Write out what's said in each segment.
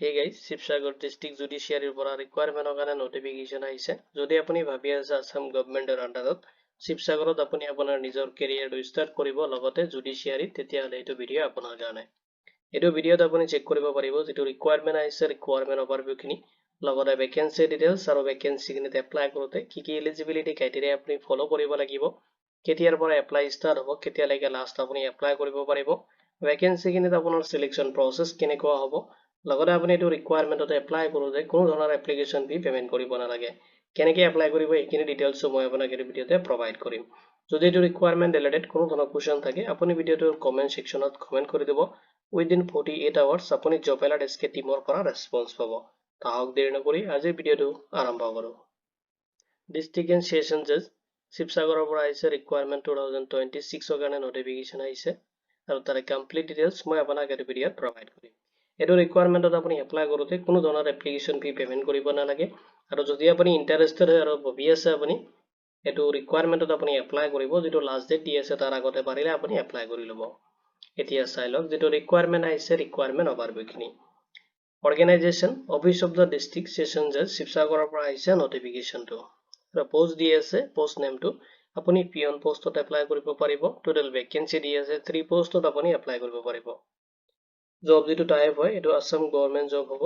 Hey guys, Shivsagar District Judiciary পৰা requirement কাৰণে notification আহিছে যদি আপুনি ভাবি আছে আসাম গভৰ্ণমেণ্টৰ আন্ডাৰত শিৱসাগৰত আপুনি আপোনাৰ নিজৰ কেৰিয়াৰটো ষ্টাৰ্ট কৰিব লগতে জুডিচিয়াৰী তেতিয়াহলে এইটো ভিডিও আপোনাৰ কাৰণে এইটো ভিডিওত আপুনি চেক কৰিব পাৰিব যেটো requirement আহিছে requirement overview খিনি লগতে vacancy details আৰু vacancy খিনিত এপ্লাই কৰোতে কি কি eligibility criteria আপুনি ফলো কৰিব লাগিব কেতিয়াৰ পৰা এপ্লাই ষ্টাৰ্ট হ'ব কেতিয়ালৈকে লাষ্ট আপুনি এপ্লাই কৰিব পাৰিব vacancy খিনিত আপোনাৰ selection process কেনেকুৱা হ'ব লগতে আপুনি এটো ৰিকুৱাৰমেন্টত এপ্লাই কৰোতে কোনো ধৰণৰ এপ্লিকেশন ফি পেমেন্ট কৰিব নালাগে কেনেকৈ এপ্লাই কৰিব এইখিনি ডিটেইলছ মই আপোনাক এই ভিডিওতে প্ৰভাইড কৰিম যদি এটো ৰিকুৱাৰমেন্ট ৰিলেটেড কোনো ধৰণৰ কোৱেশ্চন থাকে আপুনি ভিডিওটোৰ কমেন্ট সেকশনত কমেন্ট কৰি দিব উইদিন 48 আৱাৰ্স আপুনি জব এলাৰ্ট এসকে টিমৰ পৰা ৰেসপন্স পাব তাহক দেৰি নকৰি আজিৰ ভিডিওটো আৰম্ভ কৰো ডিস্ট্ৰিক্ট এণ্ড সেশন জাজ শিৱসাগৰৰ পৰা আহিছে ৰিকুৱাৰমেন্ট 2026 ৰ কাৰণে নটিফিকেশন আহিছে আৰু তাৰে কমপ্লিট ডিটেইলছ মই আপোনাক এই ভিডিওত প্ৰভাইড কৰিম এটো ৰিকুৱাৰমেন্টত আপুনি এপ্লাই কৰোতে কোনো ধৰণৰ এপ্লিকেশন ফি পেমেন্ট কৰিব নালাগে আৰু যদি আপুনি ইন্টাৰেস্টেড হয় আৰু ভাবি আছে আপুনি এটো ৰিকুৱাৰমেন্টত আপুনি এপ্লাই কৰিব যেটো লাষ্ট ডেট দি আছে তাৰ আগতে পাৰিলে আপুনি এপ্লাই কৰি লব এতিয়া চাই লওক যেটো ৰিকুৱাৰমেন্ট আহিছে ৰিকুৱাৰমেন্ট ওভাৰভিউ খিনি organisation office of the district session জাজ শিৱসাগৰৰ পৰা আহিছে নটিফিকেশনটো আৰু পোষ্ট দি আছে পোষ্ট নেমটো আপুনি পিয়ন পোষ্টত এপ্লাই কৰিব পাৰিব টোটাল ভেকেন্সি দি আছে 3 পোষ্টত আপুনি এপ্লাই কৰিব পাৰিব জব যেটো টাইপ হয় এটো আসাম গভৰ্ণমেন্ট জব হ'ব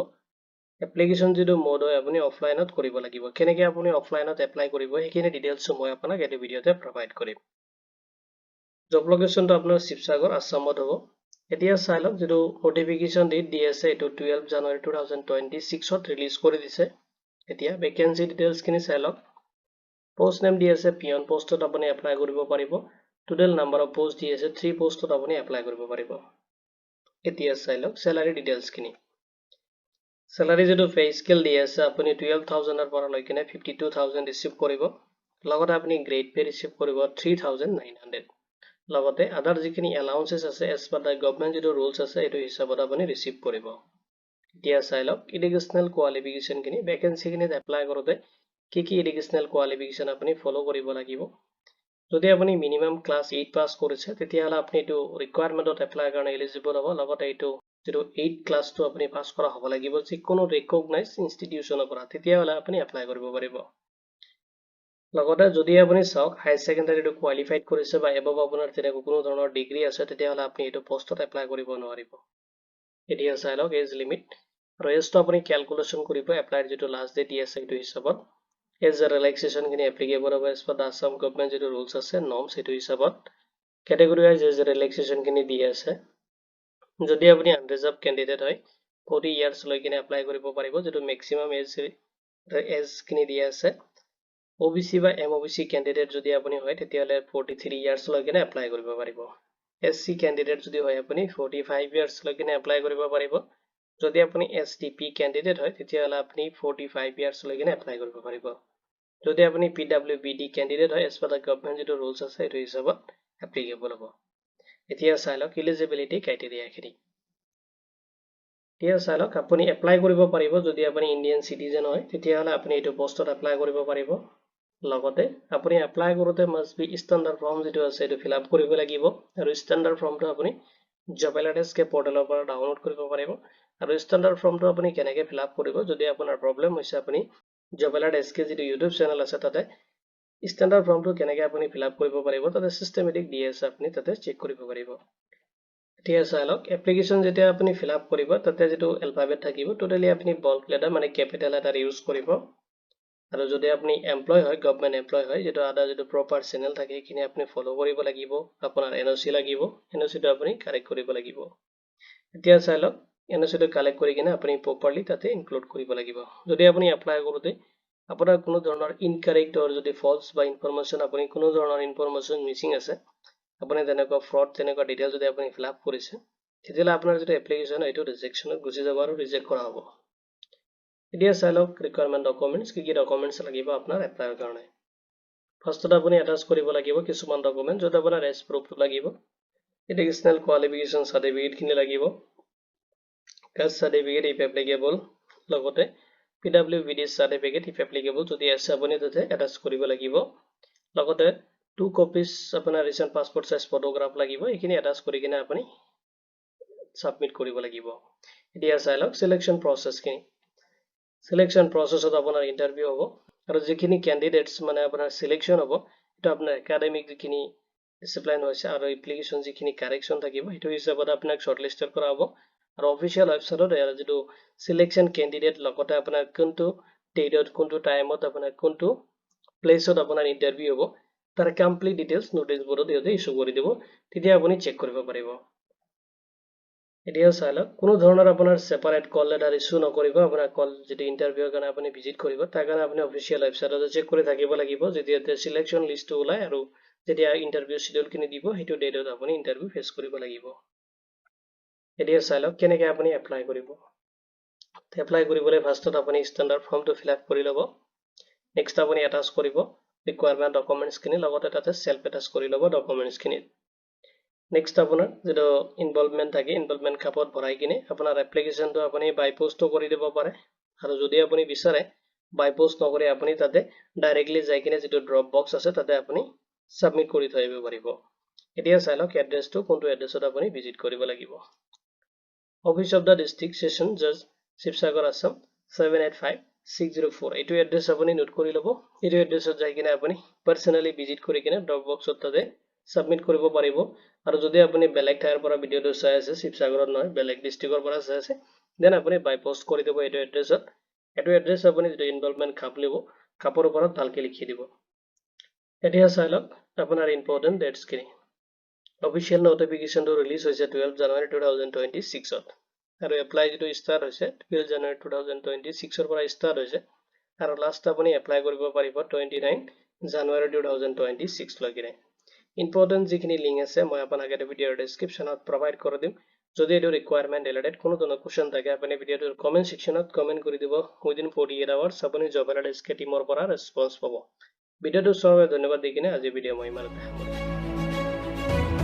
এপ্লিকেশন যেটো মোড হয় আপুনি অফলাইনত কৰিব লাগিব কেনেকৈ আপুনি অফলাইনত এপ্লাই কৰিব হেকিনে ডিটেইলছ মই আপোনাক এই ভিডিওতে প্ৰভাইড কৰিম জব লোকেশনটো আপোনাৰ শিৱসাগৰ আসামত হ'ব এতিয়া চাই লওক যেটো নটিফিকেশন ডেট দি আছে এটো 12 জানুৱাৰী 2026 ত ৰিলিজ কৰি দিছে এতিয়া ভেকেন্সি ডিটেইলছ খিনি চাই লওক পোষ্ট নেম দি আছে পিয়ন পোষ্টত আপুনি এপ্লাই কৰিব পাৰিব টোটাল নাম্বাৰ অফ পোষ্ট দি আছে 3 পোষ্টত আপুনি এপ্লাই কৰিব পাৰিব এতিয়া চাই লওক স্যালাৰি ডিটেইলছ খিনি স্যালাৰি যেটো পে স্কেল দি আছে আপুনি 12000 ৰ পৰা লৈ কিনে 52000 ৰিসিভ কৰিব লগতে আপুনি গ্ৰেড পে ৰিসিভ কৰিব 3900 লগতে আদাৰ যিখিনি এলাউন্সেস আছে এজ পাৰ দা গভৰ্ণমেন্ট যেটো ৰুলছ আছে এটো হিচাপত আপুনি ৰিসিভ কৰিব এতিয়া চাই লওক এডুকেশনাল কোৱালিফিকেশন খিনি ভেকেন্সি খিনিত এপ্লাই কৰোতে কি এডুকেশনাল কোৱালিফিকেশন আপুনি ফলো কৰিব লাগিব যদি আপুনি মিনিমাম ক্লাস 8 পাস কৰিছে তেতিয়াহলে আপুনি এটো ৰিকুৱাৰমেন্টত এপ্লাই কাৰণে এলিজিবল হ'ব লগতে এটো যেটো 8 ক্লাসটো আপুনি পাস কৰা হ'ব লাগিব যিকোনো ৰিকগনাইজ ইনষ্টিটিউচনৰ পৰা তেতিয়াহলে আপুনি এপ্লাই কৰিব পাৰিব লগতে যদি আপুনি চাওক হাই সেকেন্ডাৰীটো কোৱালিফাইড কৰিছে বা এবভ আপোনাৰ তেনেকুৱা কোনো ধৰণৰ ডিগ্ৰী আছে তেতিয়াহলে আপুনি এটো পোষ্টত এপ্লাই কৰিব নোৱাৰিব এতিয়া চাই লওক এজ লিমিট আৰু এজটো আপুনি ক্যালকুলেশন কৰিব এপ্লাইৰ যেটো লাষ্ট ডেট দি আছে এটো হিচাপত এজ ৰিলেক্সেশন খিনি এপ্লিকেবল হ'ব এজ পাৰ দা আসাম গভৰ্ণমেন্ট যেটো ৰুলছ আছে নৰ্মছ এটো হিচাপত ক্যাটেগৰি ওয়াইজ এজ ৰিলেক্সেশন খিনি দি আছে যদি আপুনি আনৰিজাৰ্ভ ক্যান্ডিডেট হয় 40 ইয়াৰ্স লৈ কিনে এপ্লাই কৰিব পাৰিব যেটো ম্যাক্সিমাম এজ খিনি দি আছে OBC বা MOBC ক্যান্ডিডেট যদি আপুনি হয় তেতিয়াহলে 43 ইয়াৰ্স লৈ কিনে এপ্লাই কৰিব পাৰিব SC ক্যান্ডিডেট যদি হয় আপুনি 45 ইয়াৰ্স লৈ কিনে এপ্লাই কৰিব পাৰিব যদি আপুনি STP ক্যান্ডিডেট হয় তেতিয়াহলে আপুনি 45 ইয়াৰ্স লৈ কিনে এপ্লাই কৰিব পাৰিব যদি আপুনি PWBD ক্যান্ডিডেট হয় এজ পাৰ দা গভৰ্ণমেন্ট যেটো ৰুলছ আছে এটো হিচাপত এপ্লিকেবল হ'ব এতিয়া চাই লওক এলিজিবিলিটি ক্ৰাইটেৰিয়া খিনি এতিয়া চাই লওক আপুনি এপ্লাই কৰিব পাৰিব যদি আপুনি ইণ্ডিয়ান সিটিজেন হয় তেতিয়াহলে আপুনি এটো পোষ্টত এপ্লাই কৰিব পাৰিব লগতে আপুনি এপ্লাই কৰোতে মাষ্ট বি ষ্টেণ্ডাৰ্ড ফৰ্ম যেটো আছে এটো ফিল আপ কৰিব লাগিব আৰু ষ্টেণ্ডাৰ্ড ফৰ্মটো আপুনি জব এলাৰ্ট এসকে পৰ্টেলৰ পৰা ডাউনলোড কৰিব পাৰিব আৰু ষ্টেণ্ডাৰ্ড ফৰ্মটো আপুনি কেনেকৈ ফিল আপ কৰিব যদি আপোনাৰ প্ৰবলেম হৈছে আপুনি জব এলাৰ্ট এসকে যেটো ইউটিউব চেনেল আছে তাতে ষ্টেণ্ডাৰ্ড ফৰ্মটো কেনেকৈ আপুনি ফিল আপ কৰিব পাৰিব তাতে সিস্টেমেটিক দি আছে আপুনি তাতে চেক কৰিব পাৰিব এতিয়া চাই লওক এপ্লিকেশন যেতিয়া আপুনি ফিল আপ কৰিব তাতে যেটো এলফাবেট থাকিব টোটালি আপুনি বল্ড লেটাৰ মানে ক্যাপিটাল লেটাৰ ইউজ কৰিব আৰু যদি আপুনি এমপ্লয় হয় গভৰ্ণমেন্ট এমপ্লয় হয় যেটো আদা যেটো প্ৰপাৰ চেনেল থাকে কিনে আপুনি ফলো কৰিব লাগিব আপোনাৰ NOC লাগিব NOC টো আপুনি কালেক্ট কৰিব লাগিব এতিয়া চাই লওক NOC টো কালেক্ট কৰি কিনে আপুনি প্ৰপাৰলি তাতে ইনক্লুড কৰিব লাগিব যদি আপুনি এপ্লাই কৰোতে আপোনাৰ কোনো ধৰণৰ ইনকাৰেক্ট অৰ যদি ফলছ বা ইনফৰমেশন আপুনি কোনো ধৰণৰ ইনফৰমেশন মিসিং আছে আপুনি তেনেকুৱা ফ্ৰড তেনেকুৱা ডিটেইল যদি আপুনি ফিল আপ কৰিছে তেতিয়ালে আপোনাৰ যেটো এপ্লিকেশন এটো ৰিজেকশনত গুচি যাব আৰু ৰিজেক্ট কৰা হ'ব এতিয়া চাই লওক ৰিকুৱাৰমেন্ট ডকুমেন্টছ কি ডকুমেন্টছ লাগিব আপোনাৰ এপ্লাইৰ কাৰণে ফাৰ্ষ্টত আপুনি এটাচ কৰিব লাগিব কিছুমান ডকুমেন্ট যত আপোনাৰ এজ প্ৰুফ লাগিব এডুকেশনাল কোৱালিফিকেশন সাৰ্টিফিকেট খিনি লাগিব কাষ্ট সাৰ্টিফিকেট ইফ এপ্লিকেবল লগতে PWBD সাৰ্টিফিকেট ইফ এপ্লিকেবল যদি আছে আপুনি তাতে এটাচ কৰিব লাগিব লগতে 2 copies আপোনাৰ ৰিসেন্ট পাসপোৰ্ট সাইজ ফটোগ্ৰাফ লাগিব এইখিনি এটাচ কৰি কিনে আপুনি সাবমিট কৰিব লাগিব এতিয়া চাই লওক সিলেকশন প্ৰসেস খিনি সিলেকশন প্ৰসেছত আপোনাৰ ইন্টাৰভিউ হ'ব আৰু যিখিনি ক্যান্ডিডেটস মানে আপোনাৰ সিলেকশন হ'ব এটা আপোনাৰ একাডেমিক যিখিনি ডিসিপ্লিন হৈছে আৰু এপ্লিকেশন যিখিনি কাৰেকশন থাকিব হেতু হিচাপত আপোনাক শৰ্টলিস্টেড কৰা হ'ব আৰু অফিচিয়েল ওয়েবসাইটত যেটো সিলেকশন ক্যান্ডিডেট লগতে আপোনাৰ কোনটো ডেটত কোনটো টাইমত আপোনাৰ কোনটো প্লেছত আপোনাৰ ইন্টাৰভিউ হ'ব তাৰ কমপ্লিট ডিটেইলস নোটিস বোৰ্ডত ইছু কৰি দিব তেতিয়া আপুনি চেক কৰিব পাৰিব এতিয়া চাই লওক কোনো ধৰণৰ আপোনাৰ সেপাৰেট কল লেটাৰ ইছু নকৰিব আপোনাৰ কল যেটো ইন্টাৰভিউৰ কাৰণে আপুনি ভিজিট কৰিব তাৰ কাৰণে আপুনি অফিচিয়েল ওয়েবসাইটত চেক কৰি থাকিব লাগিব যেতিয়া সিলেকশন লিষ্টটো ওলাই আৰু যেতিয়া ইন্টাৰভিউ শিডিউল কিনি দিব হেতু ডেটত আপুনি ইন্টাৰভিউ ফেস কৰিব লাগিব এতিয়া চাই লওক কেনেকৈ আপুনি এপ্লাই কৰিব এপ্লাই কৰিবলৈ ফাৰ্ষ্টত আপুনি ষ্টেণ্ডাৰ্ড ফৰ্মটো ফিল আপ কৰি ল'ব নেক্সট আপুনি এটাচ কৰিব ৰিকুৱাৰমেন্ট ডকুমেন্টস খিনি লগতে তাতে সেলফ এটাচ কৰি ল'ব ডকুমেন্টস খিনি নেক্সট আপোনাৰ যেটো ইনভলভমেন্ট থাকে ইনভলভমেন্ট কাপত ভৰাই কিনে আপোনাৰ এপ্লিকেশনটো আপুনি বাই পোষ্টও কৰি দিব পাৰে আৰু যদি আপুনি বিচাৰে বাই পোষ্ট নকৰি আপুনি তাতে ডাইৰেক্টলি যাই কিনে যেটো ড্ৰপ বক্স আছে তাতে আপুনি সাবমিট কৰি থৈ আহিব পাৰিব এতিয়া চাই লওক এড্ৰেছটো কোনটো এড্ৰেছত আপুনি ভিজিট কৰিব লাগিব office of the district session জাজ শিৱসাগৰ আসাম 785604 এইটো এড্ৰেছ আপুনি নোট কৰি ল'ব এইটো এড্ৰেছত যাই কিনে আপুনি পাৰ্সোনালি ভিজিট কৰি কিনে ড্ৰপ বক্সত তাতে সাবমিট কৰিব পাৰিব আৰু যদি আপুনি বেলেগ ঠাইৰ পৰা ভিডিওটো চাই আছে শিৱসাগৰত নহয় বেলেগ ডিস্ট্ৰিক্টৰ পৰা চাই আছে দেন আপুনি বাই পোষ্ট কৰি দিব এইটো এড্ৰেছত এইটো এড্ৰেছ আপুনি যেটো ইনভলভমেন্ট কাপ লিব কাপৰ ওপৰত ভালকে লিখি দিব এতিয়া চাই লওক আপোনাৰ ইম্পৰ্টেন্ট ডেটস খিনি অফিচিয়েল নোটিফিকেশনটো ৰিলিজ হৈছে 12 জানুৱাৰী 2026 ত আৰু এপ্লাই যেটো স্টাৰ্ট হৈছে 12 জানুৱাৰী 2026 ৰ পৰা স্টাৰ্ট হৈছে আৰু লাষ্ট আপুনি এপ্লাই কৰিব পাৰিব 29 জানুৱাৰী 2026 লৈকে ইম্পৰ্টেন্ট যিখিনি লিংক আছে মই আপোনাক এটা ভিডিওৰ ডেসক্ৰিপচনত প্ৰভাইড কৰি দিম যদি এটো ৰিকুৱাৰমেন্ট ৰিলেটেড কোনো ধৰণৰ কোৱেশ্চন থাকে আপুনি ভিডিওটোৰ কমেন্ট সেকশনত কমেন্ট কৰি দিব উইদিন 48 আৱাৰ্ছ আপুনি জব এলাৰ্ট টিমৰ পৰা ৰেসপন্স পাব ভিডিওটো চোৱাৰ বাবে ধন্যবাদ দি কিনে আজি ভিডিও মই ইমানতে সামৰিছো